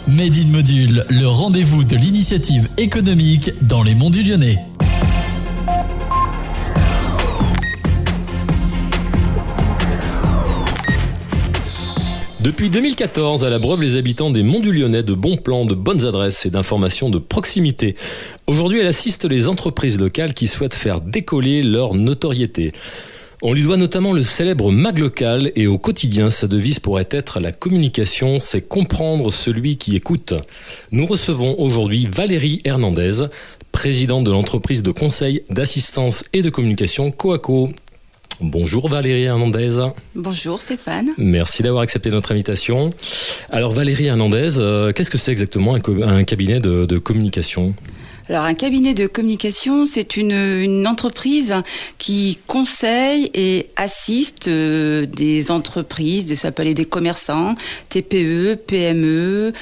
Made in Module, le rendez-vous de l'initiative économique dans les monts du Lyonnais. Depuis 2014, à la Breuve, les habitants des Monts du Lyonnais de bons plans, de bonnes adresses et d'informations de proximité. Aujourd'hui, elle assiste les entreprises locales qui souhaitent faire décoller leur notoriété. On lui doit notamment le célèbre MAG local et au quotidien, sa devise pourrait être la communication, c'est comprendre celui qui écoute. Nous recevons aujourd'hui Valérie Hernandez, présidente de l'entreprise de conseil, d'assistance et de communication Coaco. Bonjour Valérie Hernandez. Bonjour Stéphane. Merci d'avoir accepté notre invitation. Alors Valérie Hernandez, qu'est-ce que c'est exactement un cabinet de communication ? Alors un cabinet de communication, c'est une entreprise qui conseille et assiste des entreprises, ça peut aller des commerçants, TPE, PME,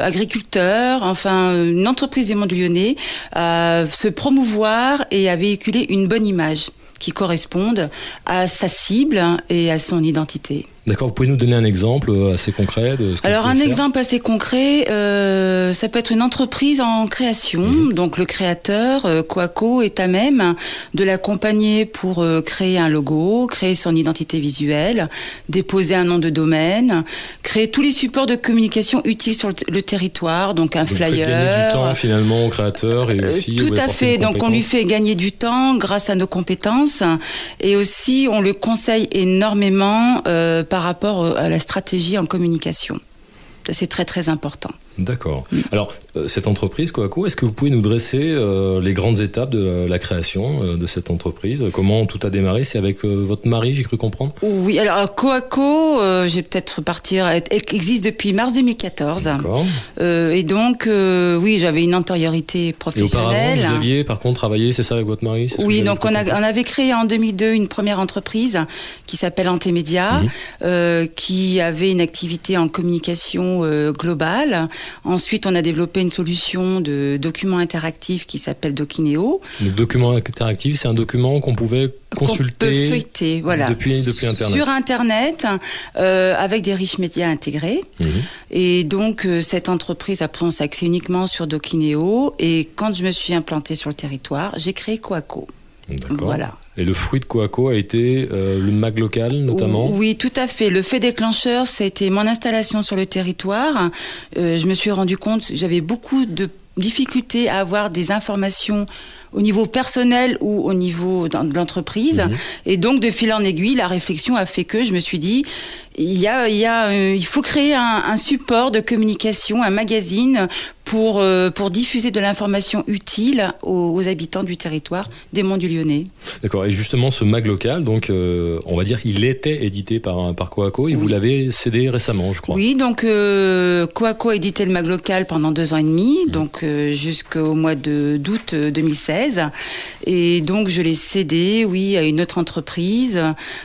agriculteurs, enfin une entreprise des Monts du Lyonnais à se promouvoir et à véhiculer une bonne image qui corresponde à sa cible et à son identité. D'accord, vous pouvez nous donner un exemple assez concret de ce que Alors vous un pouvez exemple assez concret, ça peut être une entreprise en création, donc le créateur, Coaco, est à même de l'accompagner pour créer un logo, créer son identité visuelle, déposer un nom de domaine, créer tous les supports de communication utiles sur le territoire, donc un flyer. Vous faites gagner du temps finalement au créateur et aussi... Tout à fait, donc on lui fait gagner du temps grâce à nos compétences et aussi on le conseille énormément par rapport à la stratégie en communication. Ça, c'est très très important. D'accord. Alors, cette entreprise, Coaco, est-ce que vous pouvez nous dresser les grandes étapes de la création de cette entreprise ? Comment tout a démarré ? C'est avec votre mari, j'ai cru comprendre ? Oui, alors Coaco, j'ai peut-être partir, existe depuis mars 2014. D'accord. Et donc, oui, j'avais une antériorité professionnelle. Et auparavant, vous aviez par contre travaillé, c'est ça, avec votre mari ? Oui, donc on avait créé en 2002 une première entreprise qui s'appelle Antémédia, qui avait une activité en communication globale. Ensuite, on a développé une solution de documents interactifs qui s'appelle Docunéo. Le document interactif, c'est un document qu'on pouvait consulter, qu'on peut feuilleter, voilà, depuis Internet. Sur Internet, avec des riches médias intégrés. Et donc, cette entreprise, après, on s'est axé uniquement sur Docunéo. Et quand je me suis implantée sur le territoire, j'ai créé Coaco. D'accord. Voilà. Et le fruit de Coaco a été le MAG local, notamment ? Oui, tout à fait. Le fait déclencheur, c'était mon installation sur le territoire. Je me suis rendu compte que j'avais beaucoup de difficultés à avoir des informations au niveau personnel ou au niveau de l'entreprise. Et donc, de fil en aiguille, la réflexion a fait que je me suis dit, il faut créer un support de communication, un magazine pour diffuser de l'information utile aux habitants du territoire des Monts du Lyonnais. D'accord. Et justement, ce MAG local, donc, on va dire qu'il était édité par Coaco et vous l'avez cédé récemment, je crois. Oui, donc Coaco a édité le MAG local pendant 2 ans et demi, donc jusqu'au mois d'août 2016. Et donc, je l'ai cédé, oui, à une autre entreprise,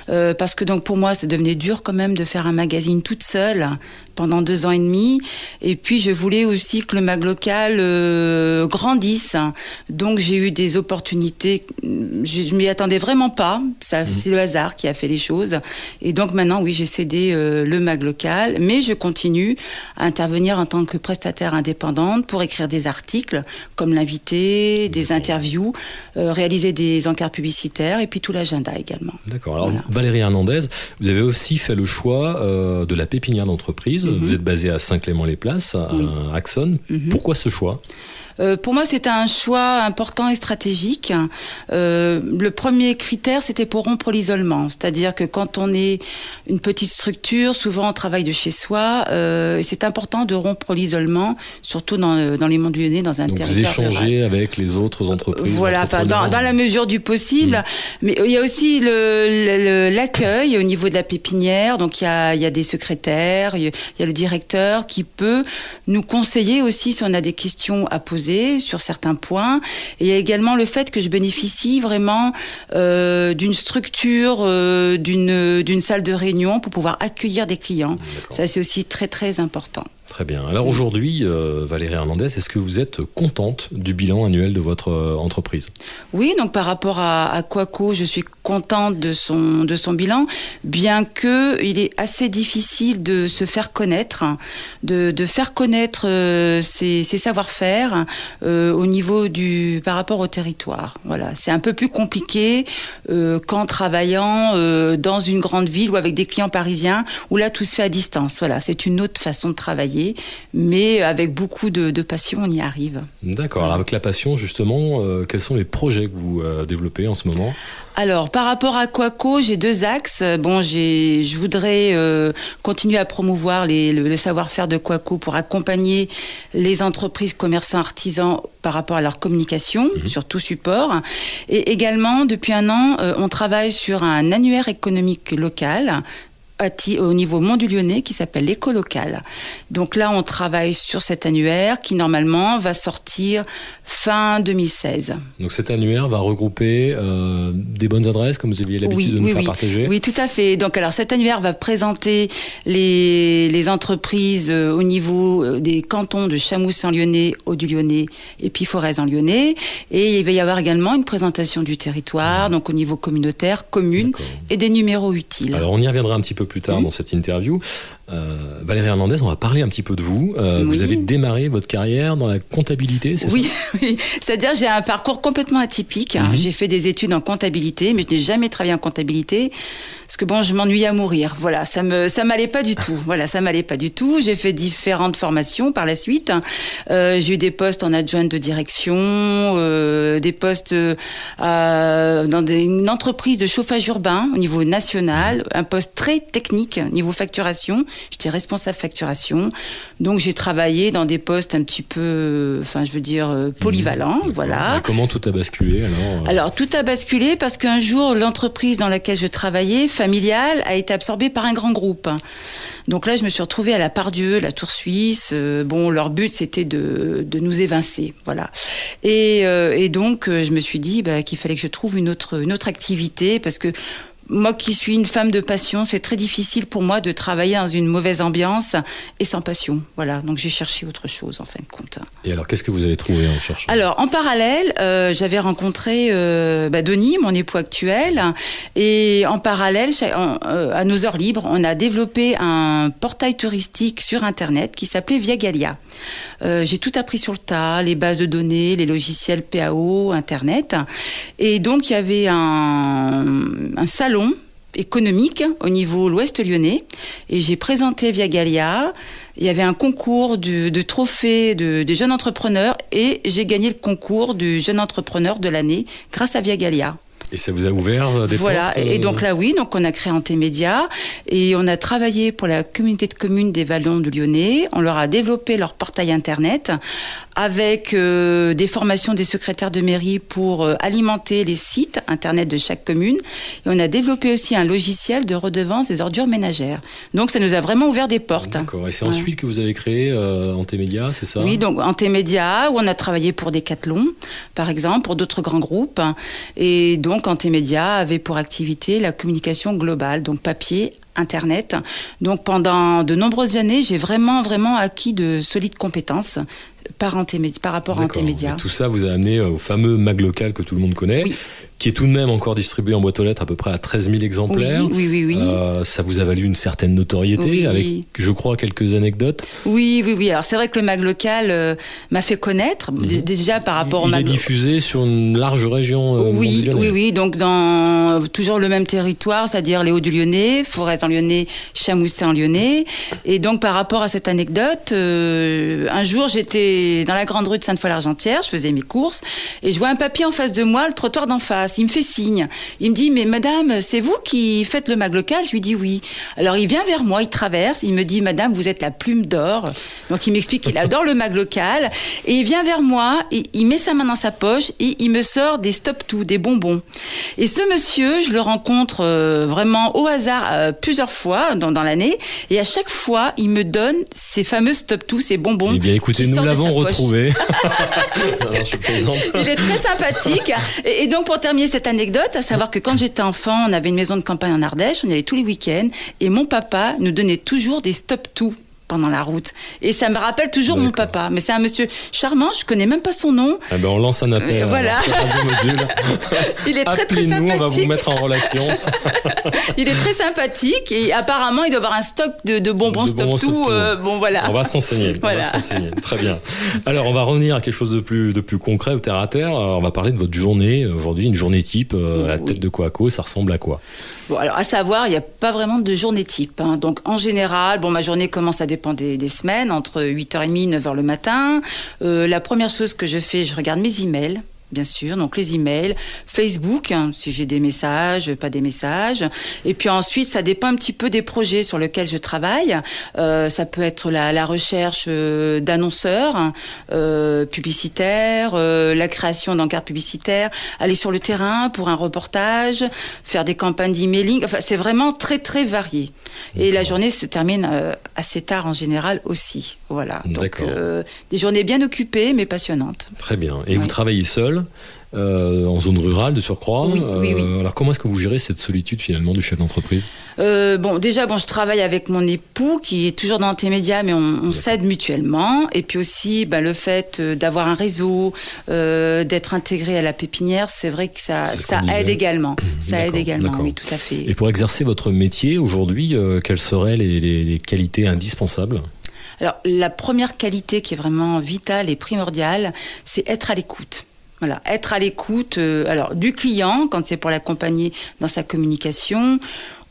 parce que donc pour moi, ça devenait dur quand même de faire un magazine toute seule pendant 2 ans et demi. Et puis, je voulais aussi que le MAG local grandisse. Donc, j'ai eu des opportunités. Je m'y attendais vraiment pas. Ça, c'est le hasard qui a fait les choses. Et donc, maintenant, oui, j'ai cédé le MAG local. Mais je continue à intervenir en tant que prestataire indépendante pour écrire des articles, comme l'invité, des interviews, réaliser des encarts publicitaires et puis tout l'agenda également. D'accord. Alors, Valérie Hernandez, vous avez aussi fait le choix de la pépinière d'entreprise. Vous êtes basée à Saint-Clément-les-Places, à Axonne. Pourquoi ce choix ? Pour moi, c'était un choix important et stratégique. Le premier critère, c'était pour rompre l'isolement. C'est-à-dire que quand on est une petite structure, souvent on travaille de chez soi. Et c'est important de rompre l'isolement, surtout dans les Monts du Lyonnais, dans un territoire vous échangez rural. avec les autres entreprises. Voilà, dans la mesure du possible. Mais il y a aussi l'accueil au niveau de la pépinière. Donc il y a des secrétaires, il y a le directeur qui peut nous conseiller aussi si on a des questions à poser sur certains points. Et il y a également le fait que je bénéficie vraiment d'une structure, d'une salle de réunion pour pouvoir accueillir des clients. Ça, c'est aussi très, très important. Très bien. Alors aujourd'hui, Valérie Hernandez, est-ce que vous êtes contente du bilan annuel de votre entreprise ? Oui, donc par rapport à Quaco, je suis contente de son bilan, bien que il est assez difficile de se faire connaître, de faire connaître ses savoir-faire au niveau par rapport au territoire. Voilà, c'est un peu plus compliqué qu'en travaillant dans une grande ville ou avec des clients parisiens, où là tout se fait à distance. Voilà, c'est une autre façon de travailler. Mais avec beaucoup de passion, on y arrive. D'accord. Alors avec la passion, justement, quels sont les projets que vous développez en ce moment ? Alors, par rapport à Quaco, j'ai 2 axes. Bon, je voudrais continuer à promouvoir le savoir-faire de Quaco pour accompagner les entreprises, commerçants, artisans par rapport à leur communication, sur tout support. Et également, depuis 1 an, on travaille sur un annuaire économique local au niveau Mont-du-Lyonnais qui s'appelle l'éco-local. Donc là, on travaille sur cet annuaire qui, normalement, va sortir fin 2016. Donc cet annuaire va regrouper des bonnes adresses, comme vous aviez l'habitude de nous faire partager. Oui, tout à fait. Donc alors cet annuaire va présenter les entreprises au niveau des cantons de Chamousses-en-Lyonnais, Hauts-du-Lyonnais et puis Forez-en-Lyonnais. Et il va y avoir également une présentation du territoire, donc au niveau communautaire, commune, et des numéros utiles. Alors on y reviendra un petit peu plus tard dans cette interview. Valérie Hernandez, on va parler un petit peu de vous. Vous avez démarré votre carrière dans la comptabilité, c'est ça ? Oui. C'est-à-dire j'ai un parcours complètement atypique. J'ai fait des études en comptabilité, mais je n'ai jamais travaillé en comptabilité parce que bon, je m'ennuyais à mourir. Voilà, ça m'allait pas du tout. Voilà, ça m'allait pas du tout. J'ai fait différentes formations par la suite. J'ai eu des postes en adjointe de direction, des postes dans une entreprise de chauffage urbain au niveau national, un poste très technique niveau facturation. J'étais responsable facturation. Donc j'ai travaillé dans des postes un petit peu, polyvalents, voilà. Et comment tout a basculé Alors tout a basculé parce qu'un jour l'entreprise dans laquelle je travaillais, familiale, a été absorbée par un grand groupe. Donc là je me suis retrouvée à la Pardieu, la Tour Suisse. Leur but c'était de nous évincer, voilà. Et donc je me suis dit qu'il fallait que je trouve une autre activité parce que moi qui suis une femme de passion, c'est très difficile pour moi de travailler dans une mauvaise ambiance et sans passion. Voilà, donc j'ai cherché autre chose en fin de compte. Et alors, qu'est-ce que vous avez trouvé en cherchant ? Alors, en parallèle, j'avais rencontré Denis, mon époux actuel, et en parallèle, à nos heures libres, on a développé un portail touristique sur Internet qui s'appelait Via Gallia. J'ai tout appris sur le tas, les bases de données, les logiciels PAO, Internet. Et donc, il y avait un salon économique au niveau l'Ouest lyonnais et j'ai présenté Via Gallia. Il y avait un concours de trophées des jeunes entrepreneurs et j'ai gagné le concours du jeune entrepreneur de l'année grâce à Via Gallia. Et ça vous a ouvert des portes ? Voilà, et donc là oui, donc on a créé Antémédia et on a travaillé pour la communauté de communes des Vallons du Lyonnais. On leur a développé leur portail internet avec des formations des secrétaires de mairie pour alimenter les sites internet de chaque commune. Et on a développé aussi un logiciel de redevance des ordures ménagères. Donc ça nous a vraiment ouvert des portes. D'accord, et c'est ensuite que vous avez créé Antémédia, c'est ça ? Oui, donc Antémédia, où on a travaillé pour Decathlon, par exemple, pour d'autres grands groupes. Et donc Antémédia avait pour activité la communication globale, donc papier, Internet. Donc pendant de nombreuses années, j'ai vraiment acquis de solides compétences par rapport à Antémédia. Et tout ça vous a amené au fameux mag local que tout le monde connaît, qui est tout de même encore distribué en boîte aux lettres à peu près à 13 000 exemplaires. Oui. Ça vous a valu une certaine notoriété, avec, je crois, quelques anecdotes. Oui. Alors c'est vrai que le mag local m'a fait connaître, déjà par rapport au mag... Il est diffusé sur une large région Oui, donc dans toujours le même territoire, c'est-à-dire les Hauts-du-Lyonnais, Forez-en-Lyonnais, Chamousses-en-Lyonnais. Et donc par rapport à cette anecdote, un jour j'étais dans la grande rue de Sainte-Foy-l'Argentière, je faisais mes courses, et je vois un papier en face de moi, le trottoir d'en face. Il me fait signe. Il me dit, mais madame, c'est vous qui faites le mag local ? Je lui dis oui. Alors il vient vers moi, il traverse, il me dit, madame, vous êtes la plume d'or. Donc il m'explique qu'il adore le mag local. Et il vient vers moi, et il met sa main dans sa poche et il me sort des stop-tout, des bonbons. Et ce monsieur, je le rencontre vraiment au hasard plusieurs fois dans l'année. Et à chaque fois, il me donne ces fameux stop-tout, ces bonbons. Eh bien écoutez, nous l'avons retrouvé. Non, je plaisante. Il est très sympathique. Et donc pour terminer cette anecdote, à savoir que quand j'étais enfant, on avait une maison de campagne en Ardèche, on y allait tous les week-ends, et mon papa nous donnait toujours des stop-tout pendant la route. Et ça me rappelle toujours mon papa. Mais c'est un monsieur charmant, je connais même pas son nom. Eh ben on lance un appel voilà. sur Radio Module. Il est très très sympathique. On va vous mettre en relation. Il est très sympathique et apparemment il doit avoir un stock de bonbons stop tout. Bon voilà. On va se renseigner. Voilà. Très bien. Alors on va revenir à quelque chose de plus concret, au terre à terre. On va parler de votre journée aujourd'hui, une journée type à la tête de Coaco. Ça ressemble à quoi? Bon, alors à savoir, il n'y a pas vraiment de journée type. Hein. Donc en général, ma journée commence, ça dépend des semaines, entre 8h30 et 9h le matin. La première chose que je fais, je regarde mes emails. Bien sûr, donc les emails, Facebook, si j'ai des messages, pas des messages. Et puis ensuite, ça dépend un petit peu des projets sur lesquels je travaille. Ça peut être la recherche d'annonceurs publicitaires, la création d'encarts publicitaires, aller sur le terrain pour un reportage, faire des campagnes d'emailing. Enfin, c'est vraiment très, très varié. Et la journée se termine assez tard en général aussi. Voilà. Donc, des journées bien occupées, mais passionnantes. Très bien. Et vous travaillez seul en zone rurale de surcroît. Oui. Alors comment est-ce que vous gérez cette solitude finalement du chef d'entreprise? Déjà, je travaille avec mon époux qui est toujours dans T-Média, mais on s'aide mutuellement. Et puis aussi, le fait d'avoir un réseau, d'être intégré à la pépinière, c'est vrai que ça aide également. Ça aide également, oui, tout à fait. Et pour exercer votre métier aujourd'hui, quelles seraient les qualités indispensables? Alors, la première qualité qui est vraiment vitale et primordiale, c'est être à l'écoute. Voilà, être à l'écoute du client, quand c'est pour l'accompagner dans sa communication,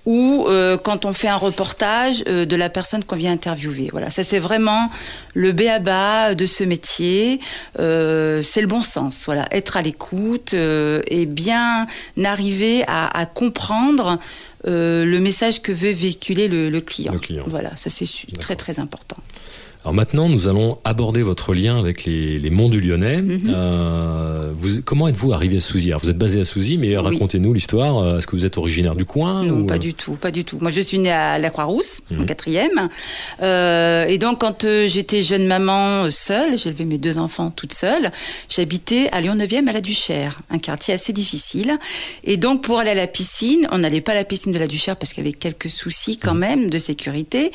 ou quand on fait un reportage de la personne qu'on vient interviewer. Voilà, ça c'est vraiment le b.a.-ba de ce métier. C'est le bon sens. Voilà, être à l'écoute et bien arriver à comprendre le message que veut véhiculer le client. Voilà, ça c'est très très important. Alors maintenant, nous allons aborder votre lien avec les Monts du Lyonnais. Comment êtes-vous arrivé à Souzy? Alors, vous êtes basé à Souzy, mais racontez-nous l'histoire. Est-ce que vous êtes originaire du coin? Non, pas du tout. Moi, je suis née à la Croix-Rousse, en 4e. Et donc, quand j'étais jeune maman seule, j'ai élevé mes 2 enfants toute seule, j'habitais à Lyon 9e à la Duchère, un quartier assez difficile. Et donc, pour aller à la piscine, on n'allait pas à la piscine de la Duchère parce qu'il y avait quelques soucis quand même de sécurité.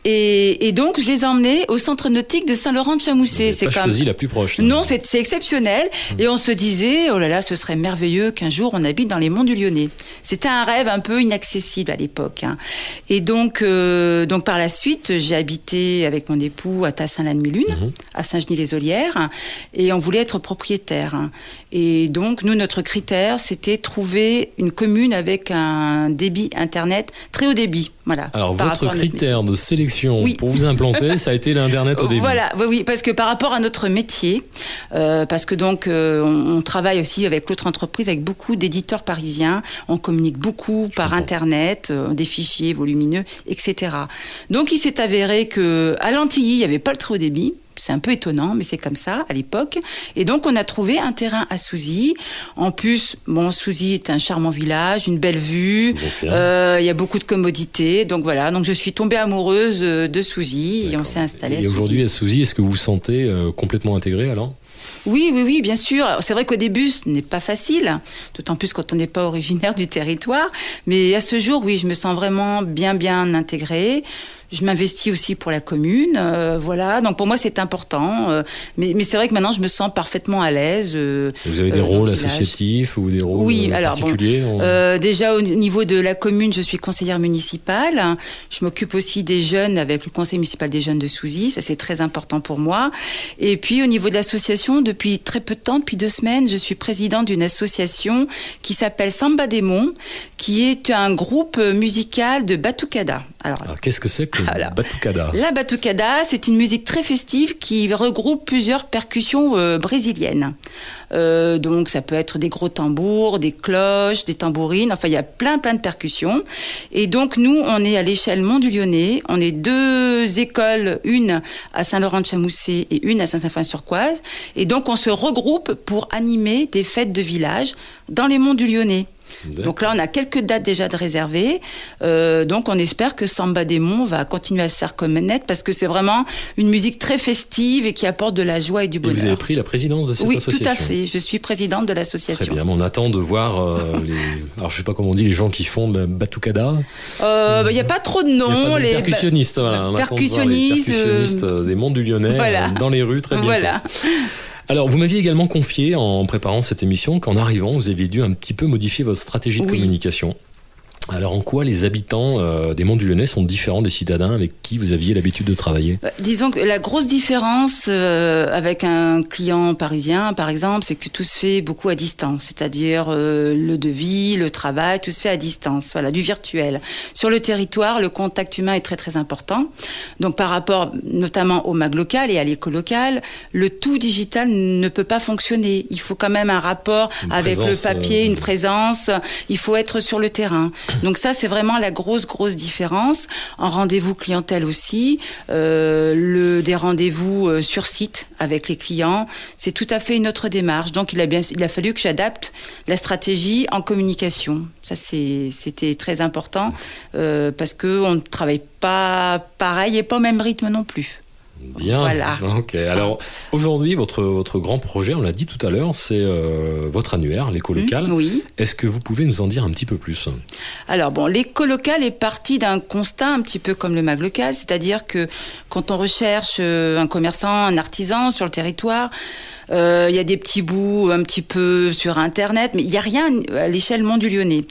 Et donc, je les emmenais au centre nautique de Saint-Laurent-de-Chamousset. C'est pas choisi la plus proche. Non, c'est exceptionnel. Et on se disait, oh là là, ce serait merveilleux qu'un jour on habite dans les Monts du Lyonnais. C'était un rêve un peu inaccessible à l'époque. Et donc par la suite, j'ai habité avec mon époux à Tassin-la-Demi-Lune, à Saint-Genis-les-Olières, et on voulait être propriétaire. Et donc, nous, notre critère, c'était trouver une commune avec un débit Internet très haut débit. Voilà. Alors, votre critère de sélection pour vous implanter, ça a été l'Internet au début. Voilà, oui, parce que par rapport à notre métier, parce que donc, on travaille aussi avec l'autre entreprise, avec beaucoup d'éditeurs parisiens, on communique beaucoup par Internet, des fichiers volumineux, etc. Donc, il s'est avéré qu'à Lantilly, il n'y avait pas le très haut débit. C'est un peu étonnant, mais c'est comme ça à l'époque. Et donc, on a trouvé un terrain à Souzy. En plus, Souzy est un charmant village, une belle vue. Il y a beaucoup de commodités. Donc voilà, donc je suis tombée amoureuse de Souzy et on s'est installé à Souzy. Et aujourd'hui, à Souzy, est-ce que vous vous sentez complètement intégré alors ? Oui, bien sûr. C'est vrai qu'au début, ce n'est pas facile, d'autant plus quand on n'est pas originaire du territoire. Mais à ce jour, oui, je me sens vraiment bien intégrée. Je m'investis aussi pour la commune, voilà. Donc pour moi c'est important, mais c'est vrai que maintenant je me sens parfettement à l'aise. Vous avez des rôles associatifs ou des rôles particuliers? Déjà au niveau de la commune, je suis conseillère municipale. Je m'occupe aussi des jeunes avec le conseil municipal des jeunes de Souzy, ça c'est très important pour moi. Et puis au niveau de l'association, depuis très peu de temps, depuis 2 semaines, je suis présidente d'une association qui s'appelle Samba des Monts, qui est un groupe musical de batucada. Alors qu'est-ce que c'est que batucada? La batucada, c'est une musique très festive qui regroupe plusieurs percussions brésiliennes. Donc ça peut être des gros tambours, des cloches, des tambourines, enfin il y a plein de percussions. Et donc nous, on est à l'échelle Mont du Lyonnais, on est 2 écoles, une à Saint-Laurent-de-Chamousset et une à Saint-Symphorien-sur-Coise. Et donc on se regroupe pour animer des fêtes de village dans les Monts du Lyonnais. Donc là, on a quelques dates déjà de réservées. Donc on espère que Samba des Monts va continuer à se faire connaître parce que c'est vraiment une musique très festive et qui apporte de la joie et du bonheur. Et vous avez pris la présidence de cette association? Oui, tout à fait. Je suis présidente de l'association. Très bien, on attend de voir alors je sais pas comment on dit, les gens qui font de la batucada. Il n'y a pas trop de noms. Les percussionnistes, voilà. On attend de voir les percussionnistes des Monts du Lyonnais dans les rues très bientôt. Voilà. Alors, vous m'aviez également confié, en préparant cette émission, qu'en arrivant, vous aviez dû un petit peu modifier votre stratégie de communication. Alors, en quoi les habitants des Monts du Lyonnais sont différents des citadins avec qui vous aviez l'habitude de travailler ? Disons que la grosse différence avec un client parisien, par exemple, c'est que tout se fait beaucoup à distance. C'est-à-dire le devis, le travail, tout se fait à distance. Voilà, du virtuel. Sur le territoire, le contact humain est très, très important. Donc, par rapport notamment au MAG local et à l'éco local, le tout digital ne peut pas fonctionner. Il faut quand même un rapport avec le papier, une présence. Il faut être sur le terrain. Donc ça, c'est vraiment la grosse différence. En rendez-vous clientèle aussi, des rendez-vous sur site avec les clients, c'est tout à fait une autre démarche. Donc il a fallu que j'adapte la stratégie en communication. Ça, c'était très important parce qu'on ne travaille pas pareil et pas au même rythme non plus. Bien. Voilà. Ok. Alors aujourd'hui, votre grand projet, on l'a dit tout à l'heure, c'est votre annuaire, l'éco local. Oui. Est-ce que vous pouvez nous en dire un petit peu plus ? Alors bon, l'éco local est parti d'un constat un petit peu comme le MAG local, c'est-à-dire que quand on recherche un commerçant, un artisan sur le territoire, il y a des petits bouts un petit peu sur Internet, mais il n'y a rien à l'échelle Mont du Lyonnais.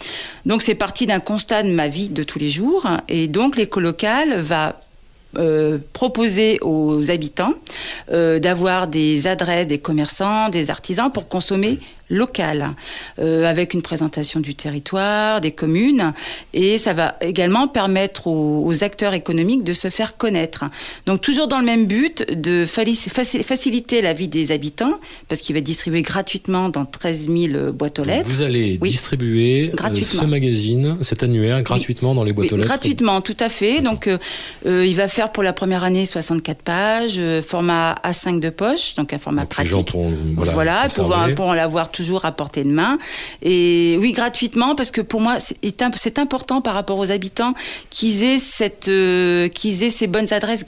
Donc c'est parti d'un constat de ma vie de tous les jours, et donc l'éco local va proposer aux habitants d'avoir des adresses des commerçants, des artisans pour consommer local, avec une présentation du territoire, des communes, et ça va également permettre aux acteurs économiques de se faire connaître. Donc toujours dans le même but de faciliter la vie des habitants, parce qu'il va être distribué gratuitement dans 13 000 boîtes aux lettres. Vous allez distribuer ce magazine, cet annuaire, gratuitement dans les boîtes aux lettres. Gratuitement, tout à fait. Donc il va faire pour la première année 64 pages, format A5 de poche, donc un format pratique. Les gens pourront l'avoir toujours à portée de main. Et oui, gratuitement, parce que pour moi, c'est important par rapport aux habitants qu'ils aient ces bonnes adresses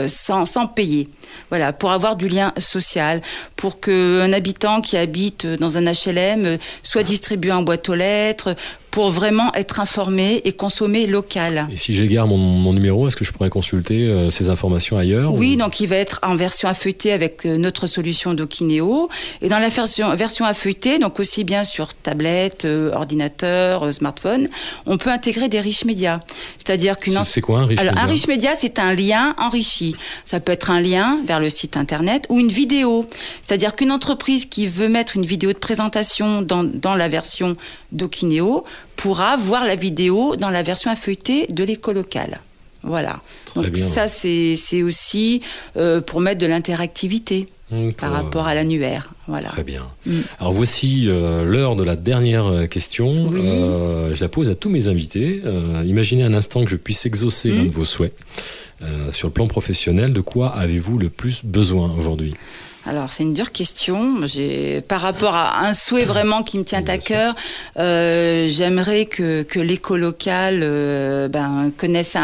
sans payer. Voilà, pour avoir du lien social, pour qu'un habitant qui habite dans un HLM soit distribué en boîte aux lettres, pour vraiment être informé et consommer local. Et si j'égare mon numéro, est-ce que je pourrais consulter ces informations ailleurs ? Oui, donc il va être en version à feuilleter avec notre solution Dokinéo. Et dans la version à feuilleter, donc aussi bien sur tablette, ordinateur, smartphone, on peut intégrer des riches médias. C'est-à-dire c'est quoi un riche média ? Un riche média, c'est un lien enrichi. Ça peut être un lien vers le site internet ou une vidéo. C'est-à-dire qu'une entreprise qui veut mettre une vidéo de présentation dans la version Dokinéo pourra voir la vidéo dans la version à feuilleter de l'éco local. Voilà. Très donc bien. Ça, c'est aussi pour mettre de l'interactivité par rapport à l'annuaire. Voilà. Très bien. Alors voici l'heure de la dernière question. Oui. Je la pose à tous mes invités. Imaginez un instant que je puisse exaucer l'un de vos souhaits. Sur le plan professionnel, de quoi avez-vous le plus besoin aujourd'hui ? Alors, c'est une dure question. Par rapport à un souhait vraiment qui me tient à cœur, j'aimerais que l'éco local connaisse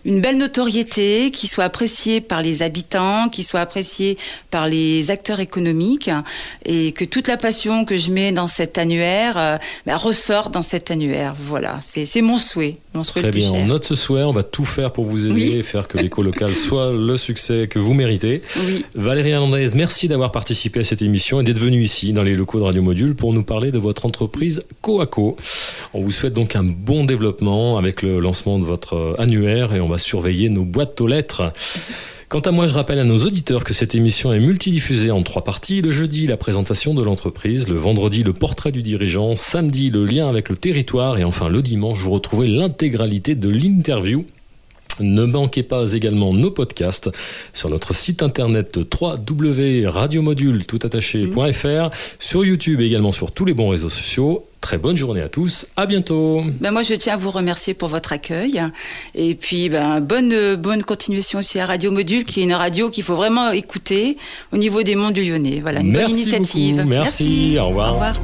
une belle notoriété, qui soit appréciée par les habitants, qui soit appréciée par les acteurs économiques, et que toute la passion que je mets dans cet annuaire ressorte dans cet annuaire. Voilà, c'est mon souhait. Très bien, on note ce souhait, on va tout faire pour vous aider et faire que l'éco local soit le succès que vous méritez. Oui. Valérie Hernandez, merci d'avoir participé à cette émission et d'être venue ici dans les locaux de Radio Module pour nous parler de votre entreprise Coaco. On vous souhaite donc un bon développement avec le lancement de votre annuaire et on va surveiller nos boîtes aux lettres. Quant à moi, je rappelle à nos auditeurs que cette émission est multidiffusée en 3 parties. Le jeudi, la présentation de l'entreprise. Le vendredi, le portrait du dirigeant. Samedi, le lien avec le territoire. Et enfin, le dimanche, vous retrouvez l'intégralité de l'interview. Ne manquez pas également nos podcasts sur notre site internet www.radiomodule.fr, sur YouTube et également sur tous les bons réseaux sociaux. Très bonne journée à tous, à bientôt. Moi, je tiens à vous remercier pour votre accueil. Et puis, bonne continuation aussi à Radio Module, qui est une radio qu'il faut vraiment écouter au niveau des Monts du Lyonnais. Voilà, une bonne initiative. Merci, au revoir. Au revoir.